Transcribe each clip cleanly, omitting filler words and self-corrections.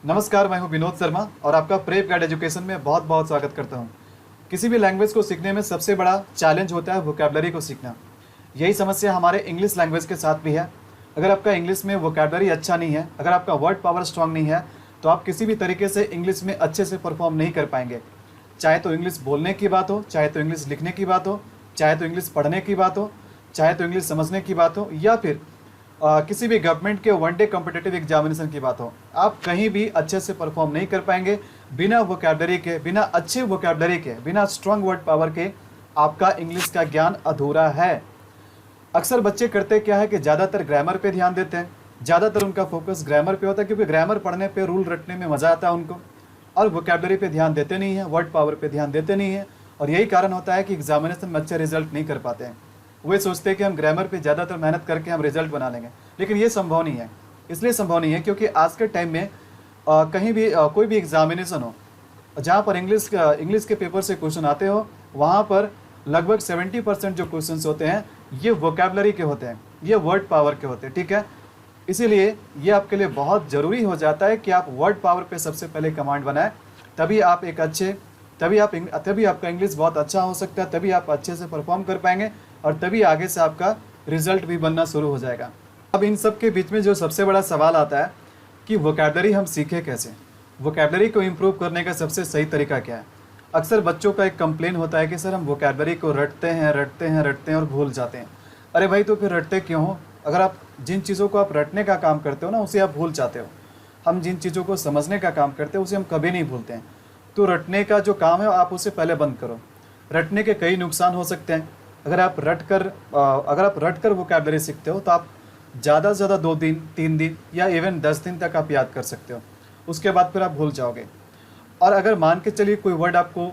नमस्कार, मैं हूं विनोद शर्मा और आपका प्रेप गाइड एजुकेशन में बहुत बहुत स्वागत करता हूं। किसी भी लैंग्वेज को सीखने में सबसे बड़ा चैलेंज होता है वोकैबुलरी को सीखना। यही समस्या हमारे इंग्लिश लैंग्वेज के साथ भी है। अगर आपका इंग्लिश में वोकैबुलरी अच्छा नहीं है, अगर आपका वर्ड पावर स्ट्रांग नहीं है, तो आप किसी भी तरीके से इंग्लिश में अच्छे से परफॉर्म नहीं कर पाएंगे। चाहे तो इंग्लिश बोलने की बात हो, चाहे तो इंग्लिश लिखने की बात हो, चाहे तो इंग्लिश पढ़ने की बात हो, चाहे तो इंग्लिश समझने की बात हो, या फिर किसी भी गवर्नमेंट के वनडे कॉम्पिटिटिव एग्जामिनेशन की बात हो, आप कहीं भी अच्छे से परफॉर्म नहीं कर पाएंगे। बिना वोकैबुलरी के, बिना अच्छे वोकैबुलरी के, बिना स्ट्रांग वर्ड पावर के आपका इंग्लिश का ज्ञान अधूरा है। अक्सर बच्चे करते क्या है कि ज़्यादातर ग्रामर पे ध्यान देते हैं, ज़्यादातर उनका फोकस ग्रामर पे होता है, क्योंकि ग्रामर पढ़ने पे, रूल रटने में मज़ा आता है उनको, और वोकैबुलरी पे ध्यान देते नहीं हैं, वर्ड पावर पे ध्यान देते नहीं हैं। और यही कारण होता है कि एग्जामिनेशन में अच्छे रिजल्ट नहीं कर पाते हैं। वे सोचते हैं कि हम ग्रामर पे ज़्यादातर मेहनत करके हम रिजल्ट बना लेंगे, लेकिन ये संभव नहीं है। इसलिए संभव नहीं है क्योंकि आज के टाइम में कहीं भी कोई भी एग्जामिनेशन हो जहाँ पर इंग्लिश के पेपर से क्वेश्चन आते हो, वहाँ पर लगभग 70% जो क्वेश्चंस होते हैं ये वोकैबुलरी के होते हैं, ये वर्ड पावर के होते हैं। ठीक है, इसीलिए ये आपके लिए बहुत ज़रूरी हो जाता है कि आप वर्ड पावर पे सबसे पहले कमांड बनाएं। तभी आप एक अच्छे तभी आपका इंग्लिश बहुत अच्छा हो सकता है, तभी आप अच्छे से परफॉर्म कर पाएंगे और तभी आगे से आपका रिजल्ट भी बनना शुरू हो जाएगा। अब इन सब के बीच में जो सबसे बड़ा सवाल आता है कि वोकैबुलरी हम सीखें कैसे, वोकैबुलरी को इम्प्रूव करने का सबसे सही तरीका क्या है। अक्सर बच्चों का एक कंप्लेन होता है कि सर हम वोकैबुलरी को रटते हैं और भूल जाते हैं। अरे भाई, तो फिर रटते क्यों हो? अगर आप जिन चीज़ों को आप रटने का काम करते हो ना, उसे आप भूल जाते हो। हम जिन चीज़ों को समझने का काम करते हैं उसे हम कभी नहीं भूलते हैं। तो रटने का जो काम है आप उसे पहले बंद करो। रटने के कई नुकसान हो सकते हैं। अगर आप रट कर वोकैबुलरी सीखते हो तो आप ज़्यादा से ज़्यादा 2 दिन, 3 दिन या इवन 10 दिन तक आप याद कर सकते हो। उसके बाद फिर आप भूल जाओगे। और अगर मान के चलिए कोई वर्ड आपको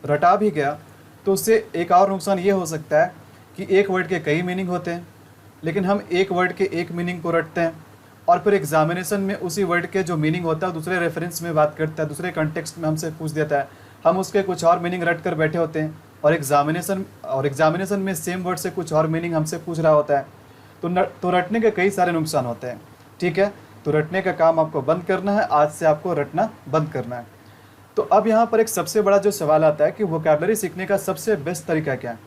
रटा भी गया, तो उससे एक और नुकसान ये हो सकता है कि एक वर्ड के कई मीनिंग होते हैं, लेकिन हम एक वर्ड के एक मीनिंग को रटते हैं और फिर एग्जामिनेशन में उसी वर्ड के जो मीनिंग होता है दूसरे रेफरेंस में बात करता है, दूसरे कंटेक्स्ट में हमसे पूछ देता है। हम उसके कुछ और मीनिंग रट कर बैठे होते हैं और एग्जामिनेशन में सेम वर्ड से कुछ और मीनिंग हमसे पूछ रहा होता है। तो रटने के कई सारे नुकसान होते हैं। ठीक है, तो रटने का काम आपको बंद करना है। आज से आपको रटना बंद करना है। तो अब यहाँ पर एक सबसे बड़ा जो सवाल आता है कि वोकैबुलरी सीखने का सबसे बेस्ट तरीका क्या है,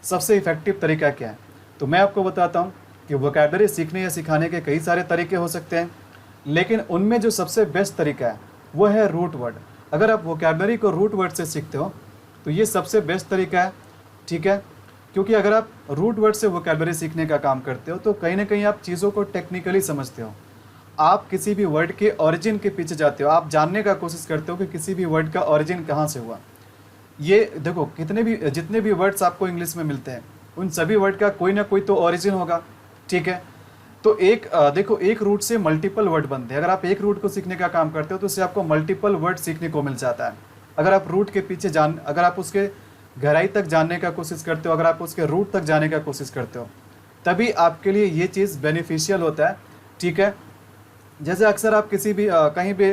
सबसे इफेक्टिव तरीका क्या है। तो मैं आपको बताता हूँ कि वोकैबुलरी सीखने या सिखाने के कई सारे तरीके हो सकते हैं, लेकिन उनमें जो सबसे बेस्ट तरीका है वो है रूट वर्ड। अगर आप वोकैबुलरी को रूट वर्ड से सीखते हो तो ये सबसे बेस्ट तरीका है। ठीक है, क्योंकि अगर आप रूट वर्ड से वोकैबुलरी सीखने का काम करते हो तो कहीं ना कहीं आप चीज़ों को टेक्निकली समझते हो। आप किसी भी वर्ड के ओरिजिन के पीछे जाते हो, आप जानने का कोशिश करते हो कि किसी भी वर्ड का ओरिजिन कहाँ से हुआ। ये देखो, जितने भी वर्ड्स आपको इंग्लिश में मिलते हैं उन सभी वर्ड का कोई ना कोई तो ओरिजिन होगा। ठीक है, तो देखो, एक रूट से मल्टीपल वर्ड बनते हैं। अगर आप एक रूट को सीखने का काम करते हो तो उससे आपको मल्टीपल वर्ड सीखने को मिल जाता है। अगर आप रूट के पीछे अगर आप उसके गहराई तक जानने का कोशिश करते हो, अगर आप उसके रूट तक जाने का कोशिश करते हो, तभी आपके लिए ये चीज़ बेनिफिशियल होता है। ठीक है, जैसे अक्सर आप किसी भी कहीं भी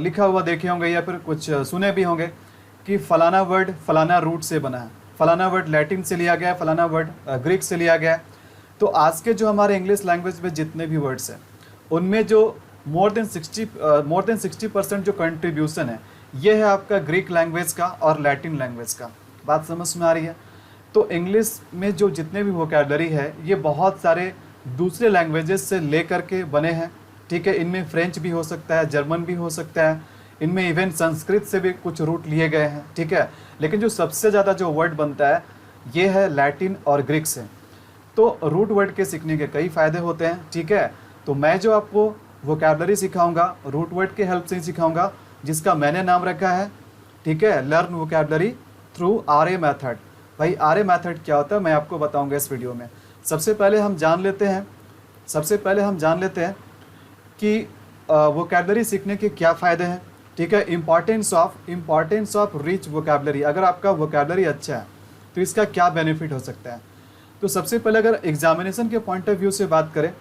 लिखा हुआ देखे होंगे या फिर कुछ सुने भी होंगे कि फलाना वर्ड फलाना रूट से बना है, फलाना वर्ड लैटिन से लिया गया है, फलाना वर्ड ग्रीक से लिया गया है। तो आज के जो हमारे इंग्लिश लैंग्वेज में जितने भी वर्ड्स हैं उनमें जो मोर देन 60% जो कंट्रीब्यूशन है ये है आपका ग्रीक लैंग्वेज का और लैटिन लैंग्वेज का। बात समझ में आ रही है? तो इंग्लिश में जो जितने भी वोकैबुलरी है ये बहुत सारे दूसरे लैंग्वेजेस से लेकर के बने हैं। ठीक है, इनमें फ्रेंच भी हो सकता है, जर्मन भी हो सकता है, इनमें इवन संस्कृत से भी कुछ रूट लिए गए हैं। ठीक है, लेकिन जो सबसे ज़्यादा जो वर्ड बनता है ये है लैटिन और ग्रीक से। तो रूट वर्ड के सीखने के कई फ़ायदे होते हैं। ठीक है, तो मैं जो आपको वोकैबुलरी सिखाऊंगा रूट वर्ड के हेल्प से ही सिखाऊंगा, जिसका मैंने नाम रखा है, ठीक है, learn vocabulary through RA method. भाई RA मेथड क्या होता है मैं आपको बताऊंगा इस वीडियो में। सबसे पहले हम जान लेते हैं कि वोकैबुलरी सीखने के क्या फ़ायदे हैं। ठीक है, इम्पॉर्टेंस ऑफ रिच वोकैबुलरी। अगर आपका वोकैबुलरी अच्छा है तो इसका क्या बेनिफिट हो सकता है। तो सबसे पहले अगर एग्जामिनेशन के पॉइंट ऑफ व्यू से बात करें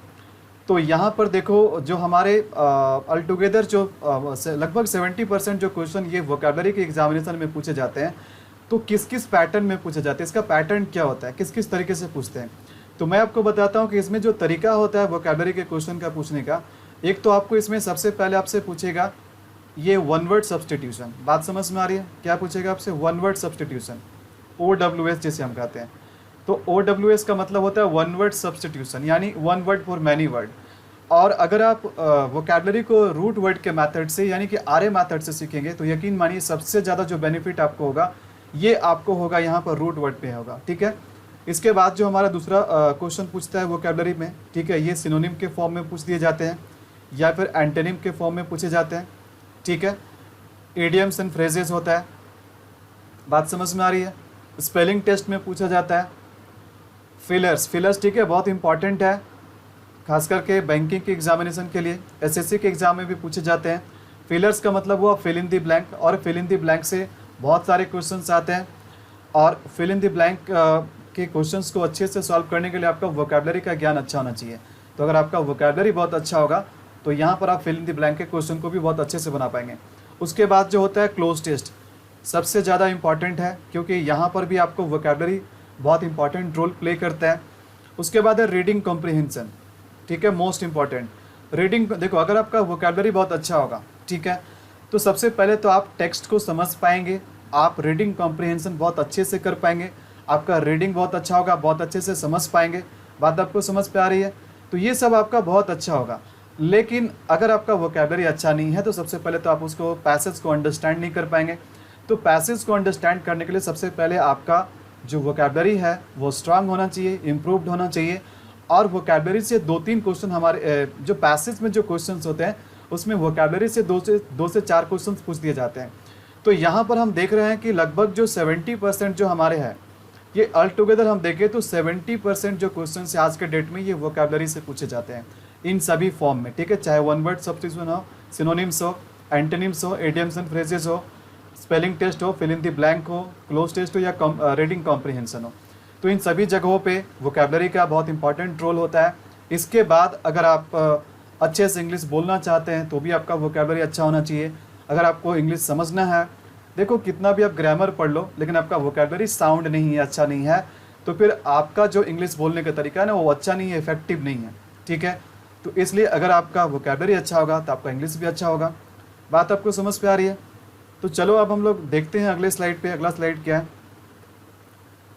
तो यहाँ पर देखो, जो हमारे ऑल टुगेदर जो लगभग 70% जो क्वेश्चन ये वोकैबुलरी के एग्जामिनेशन में पूछे जाते हैं, तो किस किस पैटर्न में पूछे जाते हैं, इसका पैटर्न क्या होता है, किस किस तरीके से पूछते हैं। तो मैं आपको बताता हूँ कि इसमें जो तरीका होता है वोकैबुलरी के क्वेश्चन का पूछने का, एक तो आपको इसमें सबसे पहले आपसे पूछेगा ये वन वर्ड सब्सटीट्यूशन, बात समझ में आ रही है? क्या पूछेगा आपसे? वन वर्ड सब्सटीट्यूशन, OWS जिसे हम कहते हैं। तो OWS का मतलब होता है वन वर्ड सब्सटीट्यूशन, यानी one word for many word. और अगर आप वोकैबलरी को रूट वर्ड के मेथड से यानी कि आरए मेथड से सीखेंगे तो यकीन मानिए सबसे ज़्यादा जो बेनिफिट आपको होगा ये आपको होगा यहाँ पर रूट वर्ड पे होगा, ठीक है। इसके बाद जो हमारा दूसरा क्वेश्चन पूछता है वोकैबलरी में, ठीक है, ये सिनोनिम के फॉर्म में पूछ दिए जाते हैं या फिर एंटोनिम के फॉर्म में पूछे जाते हैं, ठीक है। इडियम्स एंड फ्रेजेस होता है, बात समझ में आ रही है। स्पेलिंग टेस्ट में पूछा जाता है। फिलर्स, ठीक है, बहुत इंपॉर्टेंट है खास करके बैंकिंग के एग्जामिनेशन के लिए, SSC के एग्जाम में भी पूछे जाते हैं। फिलर्स का मतलब हुआ फिल इन द ब्लैंक, और फिल इन द ब्लैंक से बहुत सारे क्वेश्चंस आते हैं, और फिल इन द ब्लैंक के क्वेश्चंस को अच्छे से सॉल्व करने के लिए आपका वोकैबलरी का ज्ञान अच्छा होना चाहिए। तो अगर आपका वोकैबलरी बहुत अच्छा होगा तो यहाँ पर आप फिल इन द ब्लैंक के क्वेश्चन को भी बहुत अच्छे से बना पाएंगे। उसके बाद जो होता है क्लोज टेस्ट, सबसे ज़्यादा इंपॉर्टेंट है क्योंकि यहाँ पर भी आपको वोकैबलरी बहुत इंपॉर्टेंट रोल प्ले करता है। उसके बाद है रीडिंग कॉम्प्रिहेंशन, ठीक है, मोस्ट इंपॉर्टेंट। रीडिंग, देखो अगर आपका वोकैबलरी बहुत अच्छा होगा, ठीक है, तो सबसे पहले तो आप टेक्स्ट को समझ पाएंगे, आप रीडिंग कॉम्प्रिहेंशन बहुत अच्छे से कर पाएंगे, आपका रीडिंग बहुत अच्छा होगा, बहुत अच्छे से समझ पाएंगे। बात आपको समझ पे आ रही है? तो ये सब आपका बहुत अच्छा होगा। लेकिन अगर आपका वोकैबलरी अच्छा नहीं है तो सबसे पहले तो आप उसको पैसेज को अंडरस्टैंड नहीं कर पाएंगे। तो पैसेज को अंडरस्टैंड करने के लिए सबसे पहले आपका जो वोकैबलरी है वो स्ट्रांग होना चाहिए, इम्प्रूव्ड होना चाहिए। और वोकैबलरी से 2-3 क्वेश्चन हमारे जो पैसेज में जो क्वेश्चंस होते हैं उसमें वोकैबलरी से 2 से 4 क्वेश्चंस पूछ दिए जाते हैं। तो यहाँ पर हम देख रहे हैं कि लगभग जो 70% जो हमारे हैं ये ऑल टुगेदर हम देखें तो 70% जो क्वेश्चन है आज के डेट में ये वोकैबलरी से पूछे जाते हैं इन सभी फॉर्म में, ठीक है, चाहे वन वर्ड सब्स्टिट्यूशन हो, सिनोनिम्स हो, एंटोनिम्स हो, इडियम्स एंड फ्रेजेस हो, स्पेलिंग टेस्ट हो, फिल इन द ब्लैंक हो, क्लोज टेस्ट हो या रीडिंग कॉम्प्रिहेंशन हो। तो इन सभी जगहों पे वोकैबलरी का बहुत इंपॉर्टेंट रोल होता है। इसके बाद अगर आप अच्छे से इंग्लिश बोलना चाहते हैं तो भी आपका वोकैबलरी अच्छा होना चाहिए। अगर आपको इंग्लिश समझना है, देखो कितना भी आप ग्रामर पढ़ लो लेकिन आपका वोकैबलरी साउंड नहीं है, अच्छा नहीं है, तो फिर आपका जो इंग्लिश बोलने का तरीका है ना वो अच्छा नहीं है, इफेक्टिव नहीं है, ठीक है। तो इसलिए अगर आपका वोकैबलरी अच्छा होगा तो आपका इंग्लिश भी अच्छा होगा। बात आपको समझ पे आ रही है? तो चलो अब हम लोग देखते हैं अगले स्लाइड पे। अगला स्लाइड क्या है?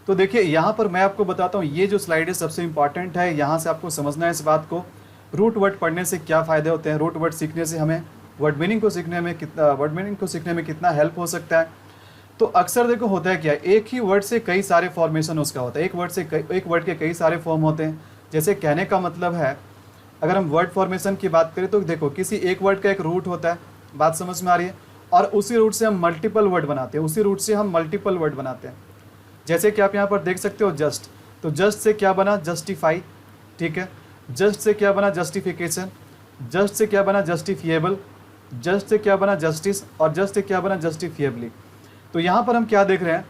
तो देखिए यहाँ पर मैं आपको बताता हूँ, ये जो स्लाइड है सबसे इंपॉर्टेंट है, यहाँ से आपको समझना है इस बात को। रूट वर्ड पढ़ने से क्या फ़ायदे होते हैं, रूट वर्ड सीखने से हमें वर्ड मीनिंग को सीखने में कितना हेल्प हो सकता है। तो अक्सर देखो होता है क्या, एक ही वर्ड से कई सारे फॉर्मेशन उसका होता है, एक वर्ड के कई सारे फॉर्म होते हैं। जैसे कहने का मतलब है, अगर हम वर्ड फॉर्मेशन की बात करें तो देखो किसी एक वर्ड का एक रूट होता है, बात समझ में आ रही है, और उसी रूट से हम मल्टीपल वर्ड बनाते हैं, जैसे कि आप यहाँ पर देख सकते हो जस्ट। तो जस्ट से क्या बना? जस्टिफाई, ठीक है। जस्ट से क्या बना? जस्टिफिकेशन। जस्ट से क्या बना? जस्टिफिएबल। जस्ट से क्या बना? जस्टिस। और जस्ट से क्या बना? जस्टिफिएबली। तो यहाँ पर हम क्या देख रहे हैं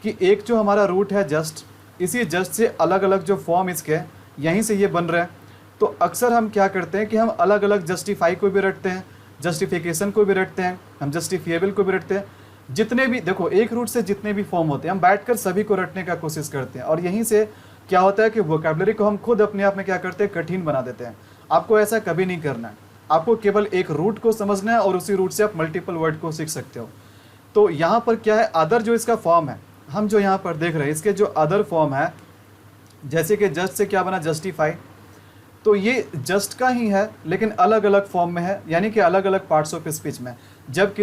कि एक जो हमारा रूट है जस्ट, इसी जस्ट से अलग अलग जो फॉर्म इसके यहीं से ये बन रहे हैं। तो अक्सर हम क्या करते हैं कि हम अलग अलग जस्टिफाई को भी रटते हैं, जस्टिफिकेशन को भी रटते हैं, हम जस्टिफिएबल को भी रटते हैं। जितने भी देखो एक रूट से जितने भी फॉर्म होते हैं हम बैठकर सभी को रटने का कोशिश करते हैं, और यहीं से क्या होता है कि वोकैबलरी को हम खुद अपने आप में क्या करते हैं, कठिन बना देते हैं। आपको ऐसा कभी नहीं करना है, आपको केवल एक रूट को समझना है और उसी रूट से आप मल्टीपल वर्ड को सीख सकते हो। तो यहाँ पर क्या है, अदर जो इसका फॉर्म है, हम जो यहाँ पर देख रहे हैं इसके जो अदर फॉर्म है, जैसे कि जस्ट से क्या बना? जस्टिफाई। तो ये जस्ट का ही है लेकिन अलग अलग फॉर्म में है, यानी कि अलग अलग पार्ट्स ऑफ स्पीच में। जब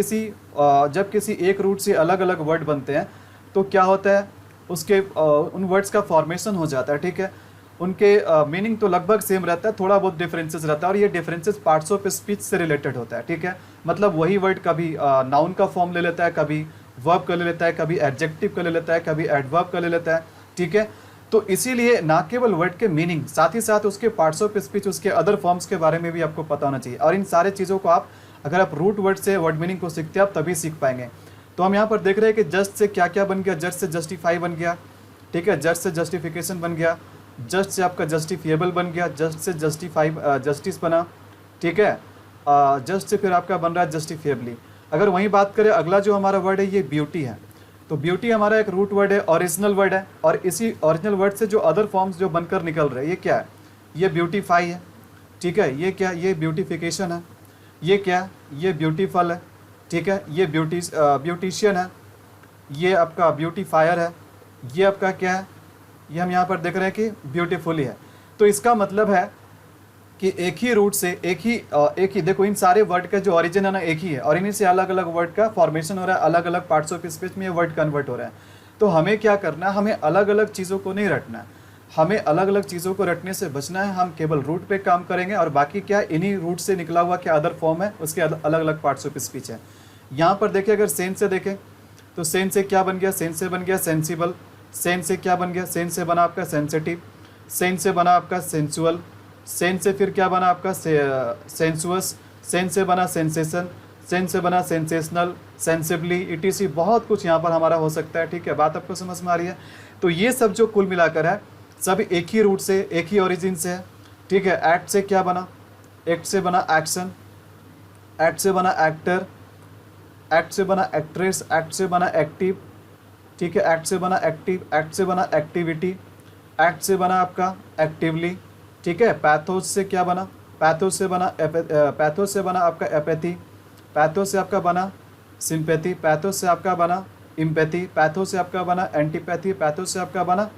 किसी एक रूट से अलग अलग वर्ड बनते हैं तो क्या होता है, उसके उन वर्ड्स का फॉर्मेशन हो जाता है, ठीक है। उनके मीनिंग तो लगभग सेम रहता है, थोड़ा बहुत डिफरेंसेस रहता है, और ये डिफरेंसेस पार्ट्स ऑफ स्पीच से रिलेटेड होता है, ठीक है। मतलब वही वर्ड कभी नाउन का फॉर्म ले लेता है, कभी वर्ब का ले लेता है, कभी एडजेक्टिव का ले लेता है, कभी एडवर्ब का ले लेता है, ठीक है। तो इसीलिए ना केवल वर्ड के मीनिंग, साथ ही साथ उसके पार्ट्स ऑफ स्पीच, उसके अदर फॉर्म्स के बारे में भी आपको पता होना चाहिए। और इन सारे चीज़ों को आप अगर आप रूट वर्ड से वर्ड मीनिंग को सीखते हैं आप तभी सीख पाएंगे। तो हम यहाँ पर देख रहे हैं कि जस्ट से क्या क्या बन गया, जस्ट से जस्टिफाई बन गया, ठीक है, जस्ट से जस्टिफिकेशन बन गया, जस्ट से आपका जस्टिफिएबल बन गया, जस्ट से जस्टिस बना, ठीक है, जस्ट से फिर आपका बन रहा है जस्टिफिएबली। अगर वहीं बात करें अगला जो हमारा वर्ड है ये ब्यूटी है, तो ब्यूटी हमारा एक रूट वर्ड है, ओरिजिनल वर्ड है, और इसी ओरिजिनल वर्ड से जो अदर फॉर्म्स जो बनकर निकल रहे हैं ये क्या है, ये ब्यूटीफाई है, ठीक है। ये क्या, ये ब्यूटिफिकेशन है। ये क्या, ये ब्यूटीफुल है। ठीक है, ये ब्यूटिशियन है। ये आपका ब्यूटीफायर है। ये आपका क्या है, ये हम यहाँ पर देख रहे हैं कि ब्यूटीफुली है। तो इसका मतलब है कि एक ही रूट से एक ही देखो, इन सारे वर्ड का जो ओरिजिन है ना एक ही है, और इन्हीं से अलग अलग वर्ड का फॉर्मेशन हो रहा है, अलग अलग पार्ट्स ऑफ स्पीच में ये वर्ड कन्वर्ट हो रहा है। तो हमें क्या करना है, हमें अलग अलग चीज़ों को नहीं रटना है, हमें अलग अलग चीज़ों को रटने से बचना है। हम केवल रूट पे काम करेंगे, और बाकी क्या इन्हीं रूट से निकला हुआ क्या अदर फॉर्म है, उसके अलग अलग पार्ट्स ऑफ स्पीच है। यहाँ पर देखिए, अगर सेंस से देखें तो सेंस से क्या बन गया, सेंस से बन गया सेंसिबल। सेंस से क्या बन गया, सेंस से बना आपका सेंसिटिव। सेंस से बना आपका सेंसुअल। सेंस से फिर क्या बना आपका सेंसुअस। सेंस से बना सेंसेशन। सेंस से बना सेंसेशनल, सेंसिबली, इटीसी, बहुत कुछ यहाँ पर हमारा हो सकता है। ठीक है, बात आपको समझ में आ रही है। तो ये सब जो कुल मिलाकर है सब एक ही रूट से, एक ही ओरिजिन से है। ठीक है, एक्ट से क्या बना, एक्ट से बना एक्शन। एक्ट से बना एक्टर। एक्ट से बना एक्ट्रेस। एक्ट से बना एक्टिव। ठीक है, एक्ट से बना एक्टिव। एक्ट से बना एक्टिविटी। एक्ट से बना आपका एक्टिवली। ठीक है, पैथोस से क्या बना, पैथोस से बना पैथोस से बना आपका एपैथी। पैथोस से आपका बना सिंपैथी। पैथोस से आपका बना इम्पैथी। पैथोस से आपका बना एंटीपैथी। पैथोस से आपका बना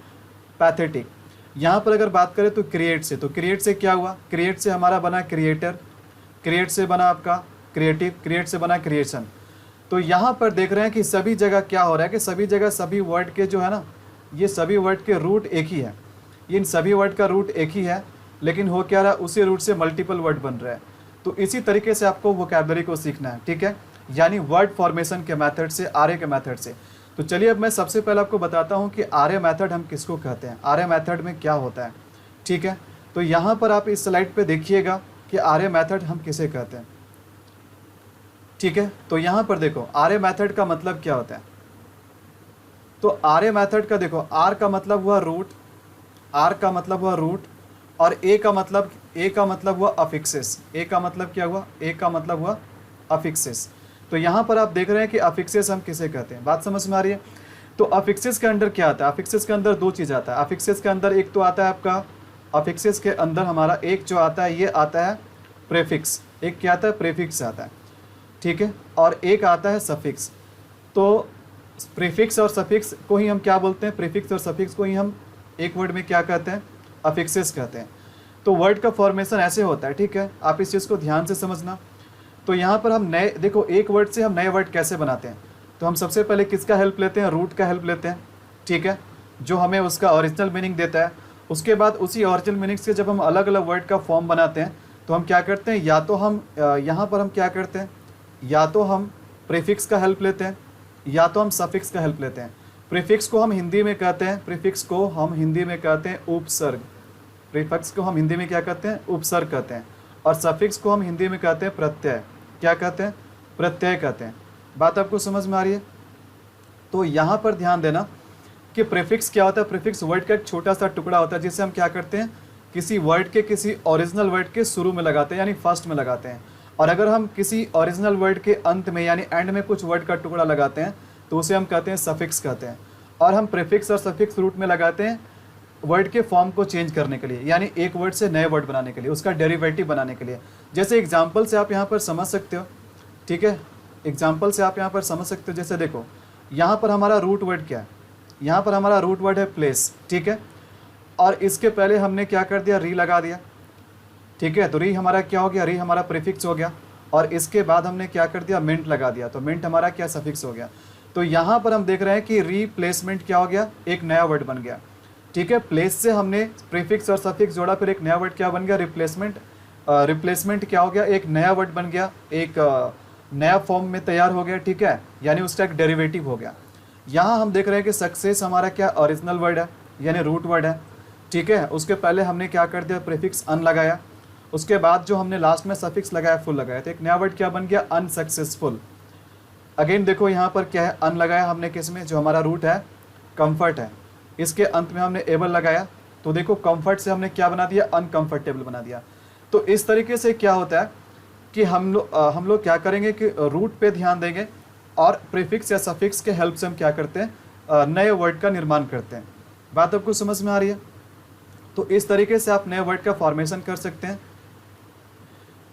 पैथेटिक। यहाँ पर अगर बात करें तो क्रिएट से, तो क्रिएट से क्या हुआ, क्रिएट से हमारा बना क्रिएटर। क्रिएट से बना आपका क्रिएटिव। क्रिएट से बना क्रिएशन। तो यहाँ पर देख रहे हैं कि सभी जगह क्या हो रहा है कि सभी जगह सभी वर्ड के जो है ना, ये सभी वर्ड के रूट एक ही है। इन सभी वर्ड का रूट एक ही है, लेकिन हो क्या रहा है, उसी रूट से मल्टीपल वर्ड बन रहा है। तो इसी तरीके से आपको वोकैबुलरी को सीखना है। ठीक है, यानी वर्ड फॉर्मेशन के मेथड से, आर्य के मेथड से। तो चलिए अब मैं सबसे पहले आपको बताता हूँ कि आर्य मेथड हम किसको कहते हैं, आर्य मेथड में क्या होता है। ठीक है, तो यहाँ पर आप इस स्लाइड पे देखिएगा कि आर्य मेथड हम किसे कहते हैं। ठीक है, तो यहाँ पर देखो आर्य मेथड का मतलब क्या होता है। तो आर्य मेथड का देखो, आर का मतलब हुआ रूट, आर का मतलब हुआ रूट, और ए का मतलब हुआ अफिक्सेस। ए का मतलब क्या हुआ, ए का मतलब हुआ अफिक्सेस। तो यहाँ पर आप देख रहे हैं कि अफिक्सेस हम किसे कहते हैं, बात समझ में आ रही है। तो अफिक्सेस के अंदर क्या आता है, अफिक्सेस के अंदर दो चीज़ आता है। अफिक्सेस के अंदर एक तो आता है आपका, अफिक्सेस के अंदर हमारा एक जो आता है ये आता है प्रेफिक्स। एक क्या आता है, प्रेफिक्स आता है। ठीक है, और एक आता है सफिक्स। तो प्रीफिक्स और सफिक्स को ही हम क्या बोलते हैं, प्रीफिक्स और सफिक्स को ही हम एक वर्ड में क्या कहते हैं, अफिक्सेस कहते हैं। तो वर्ड का फॉर्मेशन ऐसे होता है। ठीक है, आप इस चीज़ को ध्यान से समझना। तो यहाँ पर हम नए, देखो एक वर्ड से हम नए वर्ड कैसे बनाते हैं। तो हम सबसे पहले किसका हेल्प लेते हैं, रूट का हेल्प लेते हैं। ठीक है, जो हमें उसका ओरिजिनल मीनिंग देता है। उसके बाद उसी ओरिजिनल मीनिंग से जब हम अलग अलग वर्ड का फॉर्म बनाते हैं तो हम क्या करते हैं, या तो हम यहाँ पर हम क्या करते हैं, या तो हम प्रीफिक्स का हेल्प लेते हैं, या तो हम सफिक्स का हेल्प लेते हैं। प्रीफिक्स को हम हिंदी में कहते हैं, प्रीफिक्स को हम हिंदी में कहते हैं उपसर्ग। प्रीफिक्स को हम हिंदी में क्या कहते हैं, उपसर्ग कहते हैं। और सफिक्स को हम हिंदी में कहते हैं प्रत्यय। क्या कहते हैं, प्रत्यय कहते हैं। बात आपको समझ में आ रही है। तो यहाँ पर ध्यान देना कि प्रीफिक्स क्या होता है। प्रीफिक्स वर्ड का एक छोटा सा टुकड़ा होता है जिसे हम क्या करते हैं, किसी वर्ड के किसी ओरिजिनल वर्ड के शुरू में लगाते हैं, यानी फर्स्ट में लगाते हैं। और अगर हम किसी ओरिजिनल वर्ड के अंत में यानी एंड में कुछ वर्ड का टुकड़ा लगाते हैं तो उसे हम कहते हैं सफिक्स कहते हैं। और हम प्रीफिक्स और सफिक्स रूट में लगाते हैं वर्ड के फॉर्म को चेंज करने के लिए, यानी एक वर्ड से नए वर्ड बनाने के लिए, उसका डेरिवेटिव बनाने के लिए। जैसे एग्जाम्पल से आप यहाँ पर समझ सकते हो। ठीक है, एग्जाम्पल से आप यहाँ पर समझ सकते हो। जैसे देखो यहाँ पर हमारा रूट वर्ड क्या है, यहाँ पर हमारा रूट वर्ड है प्लेस। ठीक है, और इसके पहले हमने क्या कर दिया, री लगा दिया। ठीक है, तो री हमारा क्या हो गया, री हमारा प्रीफिक्स हो गया। और इसके बाद हमने क्या कर दिया, मिंट लगा दिया, तो मिंट हमारा क्या, सफिक्स हो गया। तो यहाँ पर हम देख रहे हैं कि रिप्लेसमेंट क्या हो गया, एक नया वर्ड बन गया। ठीक है, प्लेस से हमने प्रीफिक्स और सफिक्स जोड़ा, फिर एक नया वर्ड क्या बन गया, रिप्लेसमेंट। रिप्लेसमेंट क्या हो गया, एक नया वर्ड बन गया, एक नया फॉर्म में तैयार हो गया। ठीक है, यानी उसका एक डेरिवेटिव हो गया। यहाँ हम देख रहे हैं कि सक्सेस हमारा क्या, ओरिजिनल वर्ड है, यानी रूट वर्ड है। ठीक है, उसके पहले हमने क्या कर दिया, प्रीफिक्स अन लगाया। उसके बाद जो हमने लास्ट में सफिक्स लगाया, फुल लगाया, तो एक नया वर्ड क्या बन गया, अनसक्सेसफुल। अगेन देखो यहाँ पर क्या है, अन लगाया हमने किस में, जो हमारा रूट है कंफर्ट है, इसके अंत में हमने एबल लगाया। तो देखो कंफर्ट से हमने क्या बना दिया, अनकंफर्टेबल बना दिया। तो इस तरीके से क्या होता है कि हम लोग क्या करेंगे कि रूट पे ध्यान देंगे और प्रीफिक्स या सफिक्स के हेल्प से हम क्या करते हैं, नए वर्ड का निर्माण करते हैं। बात आपको समझ में आ रही है। तो इस तरीके से आप नए वर्ड का फॉर्मेशन कर सकते हैं।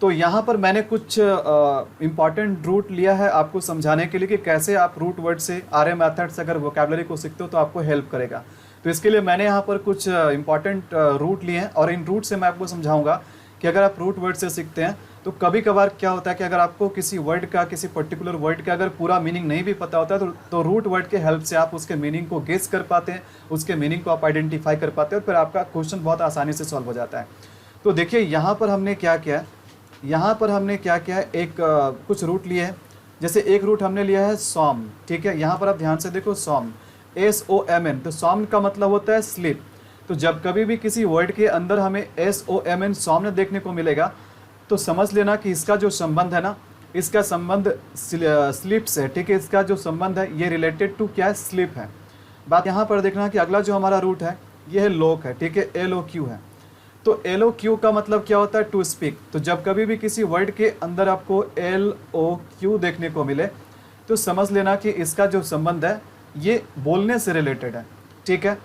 तो यहाँ पर मैंने कुछ इम्पॉर्टेंट रूट लिया है आपको समझाने के लिए कि कैसे आप रूट वर्ड से आर्य मेथड से अगर वोकेबलरी को सीखते हो तो आपको हेल्प करेगा। तो इसके लिए मैंने यहाँ पर कुछ इम्पॉर्टेंट रूट लिए हैं और इन रूट से मैं आपको समझाऊंगा कि अगर आप रूट वर्ड से सीखते हैं तो कभी कभार क्या होता है कि अगर आपको किसी वर्ड का, किसी पर्टिकुलर वर्ड का अगर पूरा मीनिंग नहीं भी पता होता है तो रूट वर्ड के हेल्प से आप उसके मीनिंग को गेस कर पाते हैं, उसके मीनिंग को आप आइडेंटिफाई कर पाते हैं और फिर आपका क्वेश्चन बहुत आसानी से सॉल्व हो जाता है। तो देखिए यहाँ पर हमने क्या किया है, यहाँ पर हमने क्या किया है, एक कुछ रूट लिए हैं। जैसे एक रूट हमने लिया है सॉम, ठीक है। यहाँ पर आप ध्यान से देखो सॉम, SOMN, तो सॉम का मतलब होता है स्लीप। तो जब कभी भी किसी वर्ड के अंदर हमें SOMN सॉम्न देखने को मिलेगा तो समझ लेना कि इसका जो संबंध है ना, इसका संबंध स्लीप से है, ठीक है। इसका जो संबंध है ये रिलेटेड टू क्या है, स्लीप है। बात यहाँ पर देखना कि अगला जो हमारा रूट है ये है लोक है, ठीक है, LOQ है। तो LOQ का मतलब क्या होता है, टू स्पीक। तो जब कभी भी किसी वर्ड के अंदर आपको LOQ देखने को मिले तो समझ लेना कि इसका जो संबंध है ये बोलने से रिलेटेड है, ठीक है।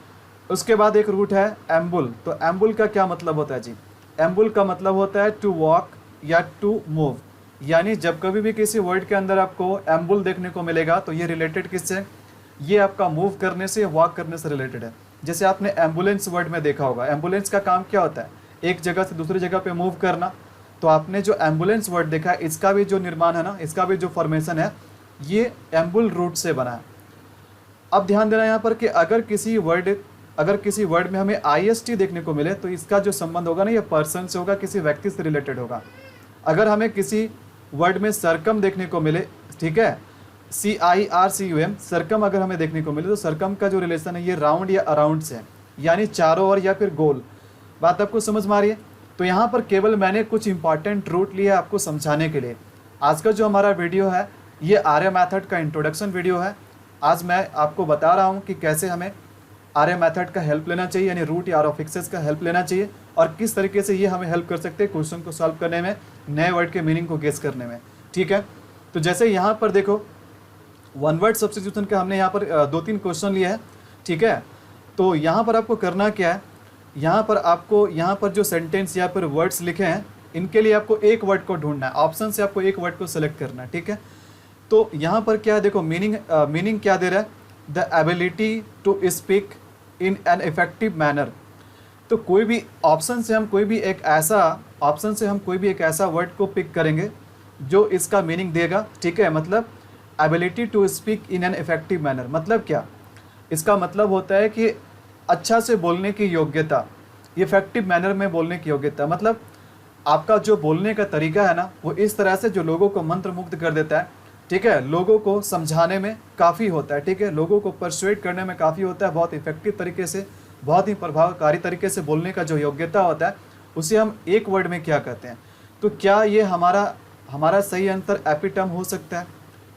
उसके बाद एक रूट है एम्बुल। तो एम्बुल का क्या मतलब होता है जी, एम्बुल का मतलब होता है टू वॉक या टू मूव। यानी जब कभी भी किसी वर्ड के अंदर आपको एम्बुल देखने को मिलेगा तो ये रिलेटेड किससे, ये आपका मूव करने से, वॉक करने से रिलेटेड है। जैसे आपने एम्बुलेंस वर्ड में देखा होगा, एम्बुलेंस का काम क्या होता है, एक जगह से दूसरी जगह पे मूव करना। तो आपने जो एम्बुलेंस वर्ड देखा है इसका भी जो निर्माण है ना, इसका भी जो फॉर्मेशन है ये एम्बुल रूट से बना है। अब ध्यान देना यहाँ पर कि अगर किसी वर्ड में हमें IST देखने को मिले तो इसका जो संबंध होगा ना ये पर्सन से होगा, किसी व्यक्ति से रिलेटेड होगा। अगर हमें किसी वर्ड में सरकम देखने को मिले, ठीक है, CIRCUM, सरकम अगर हमें देखने को मिले तो सरकम का जो रिलेशन है ये राउंड या अराउंड से है, यानी चारों ओर या फिर गोल। बात आपको समझ में आ रही है। तो यहाँ पर केवल मैंने कुछ इंपॉर्टेंट रूट लिया आपको समझाने के लिए। आज का जो हमारा वीडियो है ये आर्य मेथड का इंट्रोडक्शन वीडियो है। आज मैं आपको बता रहा हूँ कि कैसे हमें आर्य मेथड का हेल्प लेना चाहिए, यानी रूट या ऑफिक्सेस का हेल्प लेना चाहिए और किस तरीके से ये हमें हेल्प कर सकते हैं क्वेश्चन को सॉल्व करने में, नए वर्ड के मीनिंग को गेस करने में, ठीक है। तो जैसे यहाँ पर देखो वन वर्ड सब्स्टिट्यूशन का हमने यहाँ पर 2-3 क्वेश्चन लिए हैं, ठीक है। तो यहाँ पर आपको करना क्या है, यहाँ पर जो सेंटेंस या फिर वर्ड्स लिखे हैं इनके लिए आपको एक वर्ड को ढूंढना है, ऑप्शन से आपको एक वर्ड को सेलेक्ट करना है, ठीक है। तो यहाँ पर क्या है, देखो मीनिंग क्या दे रहा है, the ability to speak in an effective manner. तो कोई भी ऑप्शन से हम कोई भी एक ऐसा वर्ड को पिक करेंगे जो इसका मीनिंग देगा, ठीक है। मतलब ability to speak in an effective manner मतलब क्या, इसका मतलब होता है कि अच्छा से बोलने की योग्यता, इफेक्टिव मैनर में बोलने की योग्यता। मतलब आपका जो बोलने का तरीका है ना वो इस तरह से जो लोगों को मंत्रमुग्ध कर देता है, ठीक है, लोगों को समझाने में काफ़ी होता है, ठीक है, लोगों को परसुएट करने में काफ़ी होता है। बहुत इफेक्टिव तरीके से, बहुत ही प्रभावकारी तरीके से बोलने का जो योग्यता होता है उसे हम एक वर्ड में क्या कहते हैं। तो क्या ये हमारा सही आंसर एपिटम हो सकता है,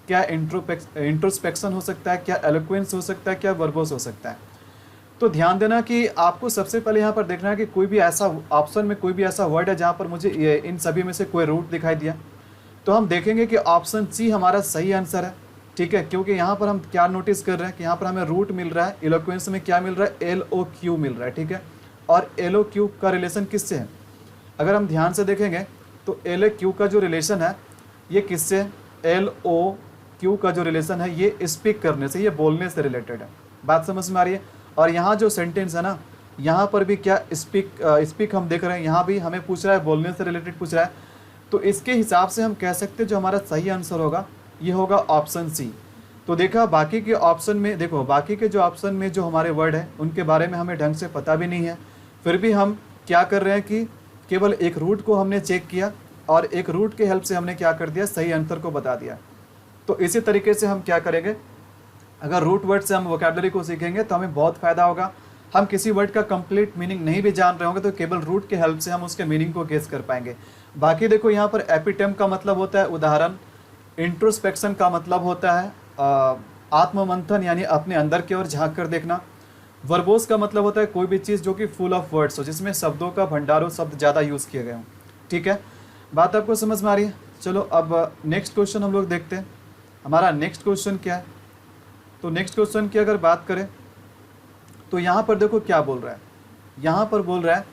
क्या इंट्रोस्पेक्शन हो सकता है, क्या एलोक्वेंस हो सकता है, क्या वर्बोस हो सकता है। तो ध्यान देना कि आपको सबसे पहले यहाँ पर देखना है कि कोई भी ऐसा ऑप्शन में कोई भी ऐसा वर्ड है जहाँ पर मुझे इन सभी में से कोई रूट दिखाई दिया, तो हम देखेंगे कि ऑप्शन C हमारा सही आंसर है, ठीक है। क्योंकि यहाँ पर हम क्या नोटिस कर रहे हैं कि यहाँ पर हमें रूट मिल रहा है, इलोक्वेंस में क्या मिल रहा है, LOQ मिल रहा है, ठीक है। और LOQ का रिलेशन किससे है, अगर हम ध्यान से देखेंगे तो LOQ का जो रिलेशन है ये किससे, LOQ का जो रिलेशन है ये स्पीक करने से, ये बोलने से रिलेटेड है। बात समझ में आ रही है। और यहाँ जो सेंटेंस है ना, यहाँ पर भी क्या स्पीक हम देख रहे हैं, यहाँ भी हमें पूछ रहा है, बोलने से रिलेटेड पूछ रहा है। तो इसके हिसाब से हम कह सकते हैं जो हमारा सही आंसर होगा ये होगा ऑप्शन C। तो देखा बाकी के ऑप्शन में, देखो बाकी के जो ऑप्शन में जो हमारे वर्ड है उनके बारे में हमें ढंग से पता भी नहीं है, फिर भी हम क्या कर रहे हैं कि केवल एक रूट को हमने चेक किया और एक रूट के हेल्प से हमने क्या कर दिया, सही आंसर को बता दिया। तो इसी तरीके से हम क्या करेंगे, अगर रूट वर्ड से हम वोकैबुलरी को सीखेंगे तो हमें बहुत फ़ायदा होगा। हम किसी वर्ड का कंप्लीट मीनिंग नहीं भी जान रहे होंगे तो केवल रूट के हेल्प से हम उसके मीनिंग को गेस कर पाएंगे। बाकी देखो यहाँ पर एपिटेम का मतलब होता है उदाहरण, इंट्रोस्पेक्शन का मतलब होता है आत्ममंथन यानी अपने अंदर की ओर झांक कर देखना। वर्बोस का मतलब होता है कोई भी चीज़ जो कि फुल ऑफ वर्ड्स हो, जिसमें शब्दों का भंडार हो, शब्द ज़्यादा यूज़ किए गए हों, ठीक है। बात आपको समझ में आ रही है। चलो अब नेक्स्ट क्वेश्चन हम लोग देखते हैं। हमारा नेक्स्ट क्वेश्चन क्या है, तो नेक्स्ट क्वेश्चन की अगर बात करें तो यहाँ पर देखो क्या बोल रहा है, यहाँ पर बोल रहा है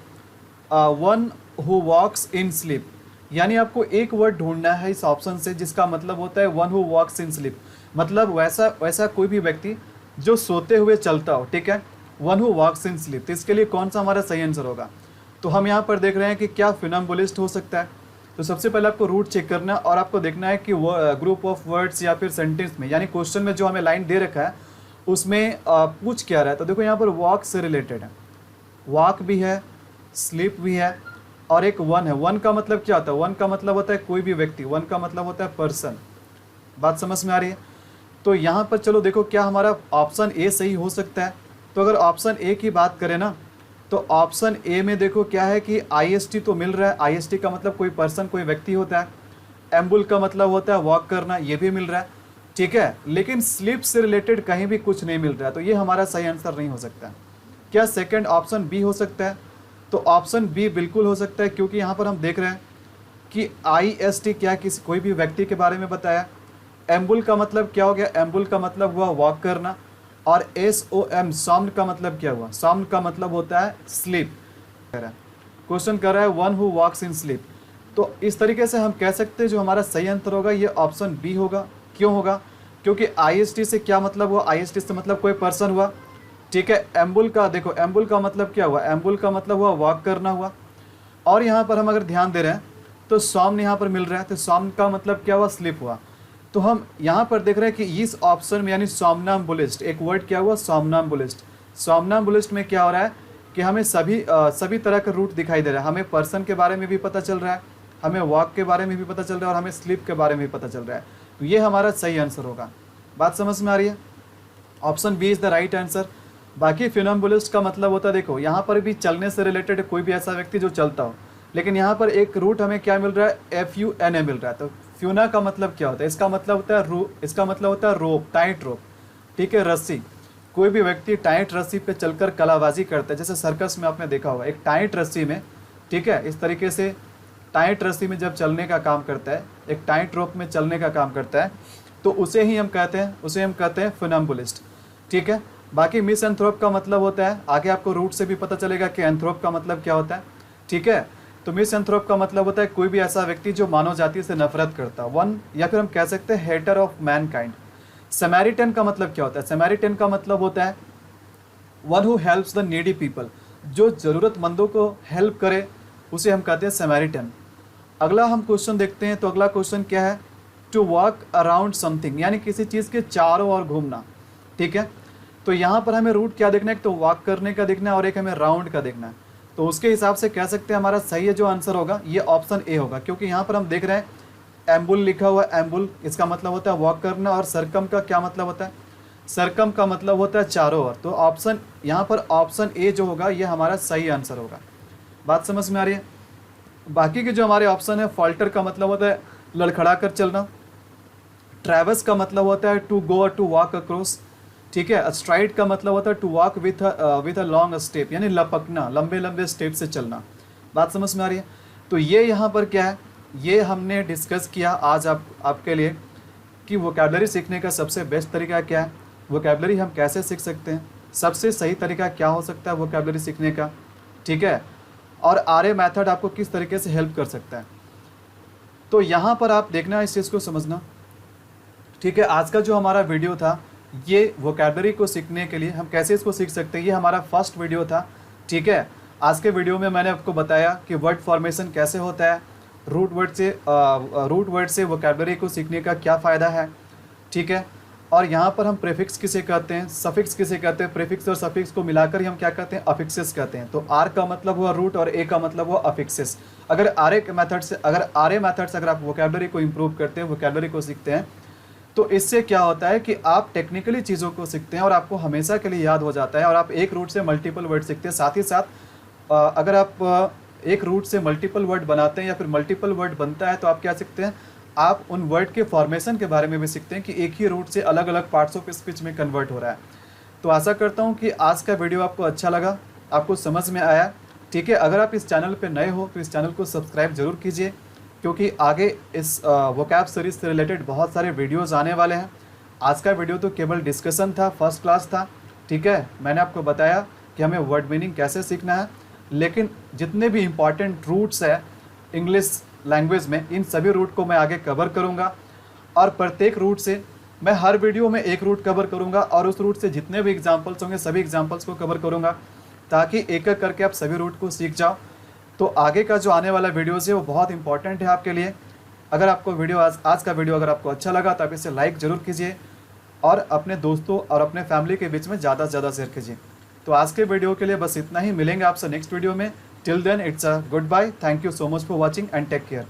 one who walks in sleep. यानी आपको एक वर्ड ढूंढना है इस ऑप्शन से जिसका मतलब होता है one who walks in sleep, मतलब वैसा कोई भी व्यक्ति जो सोते हुए चलता हो, ठीक है, one who walks in sleep. तो इसके लिए कौन सा हमारा सही आंसर होगा? तो हम यहाँ पर देख रहे हैं कि क्या फिनम्बुलिस्ट हो सकता है। तो सबसे पहले आपको रूट चेक करना है और आपको देखना है कि ग्रुप ऑफ वर्ड्स या फिर सेंटेंस में, यानी क्वेश्चन में जो हमें लाइन दे रखा है उसमें पूछ क्या रहा है। तो देखो यहाँ पर वॉक से रिलेटेड है, वॉक भी है, स्लीप भी है और एक वन है। वन का मतलब क्या होता है? वन का मतलब होता है कोई भी व्यक्ति, वन का मतलब होता है पर्सन। बात समझ में आ रही है? तो यहाँ पर चलो देखो क्या हमारा ऑप्शन ए सही हो सकता है। तो अगर ऑप्शन ए की बात करें ना, तो ऑप्शन ए में देखो क्या है कि IST तो मिल रहा है। IST का मतलब कोई पर्सन, कोई व्यक्ति होता है। एम्बुल का मतलब होता है वॉक करना, ये भी मिल रहा है, ठीक है। लेकिन स्लीप से रिलेटेड कहीं भी कुछ नहीं मिल रहा है, तो ये हमारा सही आंसर नहीं हो सकता। क्या सेकंड ऑप्शन बी हो सकता है? तो ऑप्शन बी बिल्कुल हो सकता है, क्योंकि यहाँ पर हम देख रहे हैं कि IST क्या किसी कोई भी व्यक्ति के बारे में बताया। एम्बुल का मतलब क्या हो गया? एम्बुल का मतलब हुआ वॉक करना। और SOM सॉम्न का मतलब क्या हुआ? सॉम्न का मतलब होता है स्लीप। क्वेश्चन कर रहा है one who walks in sleep. तो इस तरीके से हम कह सकते हैं जो हमारा सही आंसर होगा ये ऑप्शन बी होगा। क्यों होगा? क्योंकि IST से क्या मतलब हुआ? IST से मतलब कोई पर्सन हुआ, ठीक है। एम्बुल का देखो, एम्बुल का मतलब क्या हुआ? एम्बुल का मतलब हुआ वॉक करना हुआ। और यहाँ पर हम अगर ध्यान दे रहे हैं तो सॉम्न यहाँ पर मिल रहा है, तो सॉम्न का मतलब क्या हुआ? स्लीप हुआ। तो हम यहाँ पर देख रहे हैं कि इस ऑप्शन में यानी सोमनाम्बुलिस्ट, एक वर्ड क्या हुआ? सोमनाम्बुलिस्ट। सोमनाम्बुलिस्ट में क्या हो रहा है कि हमें सभी तरह का रूट दिखाई दे रहा है। हमें पर्सन के बारे में भी पता चल रहा है, हमें वॉक के बारे में भी पता चल रहा है और हमें स्लीप के बारे में भी पता चल रहा है। तो ये हमारा सही आंसर होगा। बात समझ में आ रही है? Option B is the right answer. बाकी फिनम्बुलिस्ट का मतलब होता है, देखो यहाँ पर भी चलने से रिलेटेड कोई भी ऐसा व्यक्ति जो चलता हो, लेकिन यहाँ पर एक रूट हमें क्या मिल रहा है? FUNA मिल रहा है। तो फ्यूना का मतलब क्या होता है? इसका मतलब होता है रोप, टाइट रोप, ठीक है, रस्सी। कोई भी व्यक्ति टाइट रस्सी पे चलकर कलाबाजी करता है, जैसे सर्कस में आपने देखा होगा, एक टाइट रस्सी में, ठीक है, इस तरीके से टाइट रस्सी में जब चलने का काम करता है, एक टाइट रोप में चलने का काम करता है, तो उसे हम कहते हैं फिनम्बुलिस्ट, ठीक है। बाकी मिसएंथ्रोप का मतलब होता है, आगे आपको रूट से भी पता चलेगा कि एंथ्रोप का मतलब क्या होता है, ठीक है। तो मिसएंथ्रोप का मतलब होता है कोई भी ऐसा व्यक्ति जो मानव जाति से नफरत करता है, वन, या फिर हम कह सकते हैं हेटर ऑफ मैनकाइंड। समैरिटन का मतलब क्या होता है? समैरिटन का मतलब होता है one who helps the needy people, जो ज़रूरतमंदों को हेल्प करे उसे हम कहते हैं समैरिटन। अगला हम क्वेश्चन देखते हैं। तो अगला क्वेश्चन क्या है? टू वॉक अराउंड समथिंग, यानी किसी चीज़ के चारों ओर घूमना, ठीक है। तो यहाँ पर हमें रूट क्या देखना है? तो वॉक करने का देखना है और एक हमें राउंड का देखना है। तो उसके हिसाब से कह सकते हैं हमारा सही है जो आंसर होगा ये ऑप्शन ए होगा, क्योंकि यहाँ पर हम देख रहे हैं एम्बुल लिखा हुआ है। एम्बुल इसका मतलब होता है वॉक करना, और सरकम का क्या मतलब होता है? सरकम का मतलब होता है चारों ओर। तो ऑप्शन यहाँ पर ऑप्शन ए जो होगा ये हमारा सही आंसर होगा। बात समझ में आ रही है? बाकी के जो हमारे ऑप्शन है, फॉल्टर का मतलब होता है लड़खड़ा कर चलना, ट्रैवर्स का मतलब होता है टू गो और टू वॉक अक्रॉस, ठीक है। स्ट्राइड का मतलब होता है to walk with a long step, यानी लपकना, लंबे लंबे स्टेप से चलना। बात समझ में आ रही है? तो ये यहाँ पर क्या है, ये हमने डिस्कस किया आज आपके लिए कि वोकैबुलरी सीखने का सबसे बेस्ट तरीका क्या है, वोकैबुलरी हम कैसे सीख सकते हैं, सबसे सही तरीका क्या हो सकता है वोकैबुलरी सीखने का, ठीक है, और आरए मेथड आपको किस तरीके से हेल्प कर सकता है। तो यहाँ पर आप देखना, इस चीज़ को समझना, ठीक है। आज का जो हमारा वीडियो था ये वोकैबुलरी को सीखने के लिए हम कैसे इसको सीख सकते हैं, ये हमारा फर्स्ट वीडियो था, ठीक है। आज के वीडियो में मैंने आपको बताया कि वर्ड फॉर्मेशन कैसे होता है, रूट वर्ड से वोकैबुलरी को सीखने का क्या फ़ायदा है, ठीक है। और यहाँ पर हम प्रीफिक्स किसे कहते हैं, सफिक्स किसे कहते हैं, प्रीफिक्स और सफिक्स को मिलाकर ही हम क्या कहते हैं? अफिक्सेस कहते हैं। तो आर का मतलब हुआ रूट और ए का मतलब हुआ अफिक्सेस। अगर आरए मेथड से अगर आप वोकैबुलरी को इम्प्रूव करते हैं, वोकैबुलरी को सीखते हैं, तो इससे क्या होता है कि आप टेक्निकली चीज़ों को सीखते हैं और आपको हमेशा के लिए याद हो जाता है, और आप एक रूट से मल्टीपल वर्ड सीखते हैं। साथ ही साथ अगर आप एक रूट से मल्टीपल वर्ड बनाते हैं या फिर मल्टीपल वर्ड बनता है, तो आप क्या सीखते हैं? आप उन वर्ड के फॉर्मेशन के बारे में भी सीखते हैं कि एक ही रूट से अलग अलग पार्ट्स ऑफ स्पीच में कन्वर्ट हो रहा है। तो आशा करता हूँ कि आज का वीडियो आपको अच्छा लगा, आपको समझ में आया, ठीक है। अगर आप इस चैनल पर नए हो तो इस चैनल को सब्सक्राइब जरूर कीजिए, क्योंकि आगे इस वोकैब सीरीज से रिलेटेड बहुत सारे वीडियोज़ आने वाले हैं। आज का वीडियो तो केवल डिस्कशन था, फर्स्ट क्लास था, ठीक है। मैंने आपको बताया कि हमें वर्ड मीनिंग कैसे सीखना है, लेकिन जितने भी इम्पॉर्टेंट रूट्स है इंग्लिश लैंग्वेज में इन सभी रूट को मैं आगे कवर करूँगा, और प्रत्येक रूट से मैं हर वीडियो में एक रूट कवर करूँगा और उस रूट से जितने भी एग्जाम्पल्स होंगे सभी एग्जाम्पल्स को कवर करूँगा, ताकि एक एक करके आप सभी रूट को सीख जाओ। तो आगे का जो आने वाला वीडियोज़ है वो बहुत इंपॉर्टेंट है आपके लिए। अगर आपको वीडियो आज का वीडियो अगर आपको अच्छा लगा तो आप इसे लाइक ज़रूर कीजिए और अपने दोस्तों और अपने फैमिली के बीच में ज़्यादा से ज़्यादा शेयर कीजिए। तो आज के वीडियो के लिए बस इतना ही, मिलेंगे आपसे नेक्स्ट वीडियो में। Till then it's a goodbye, thank you so much for watching and take care.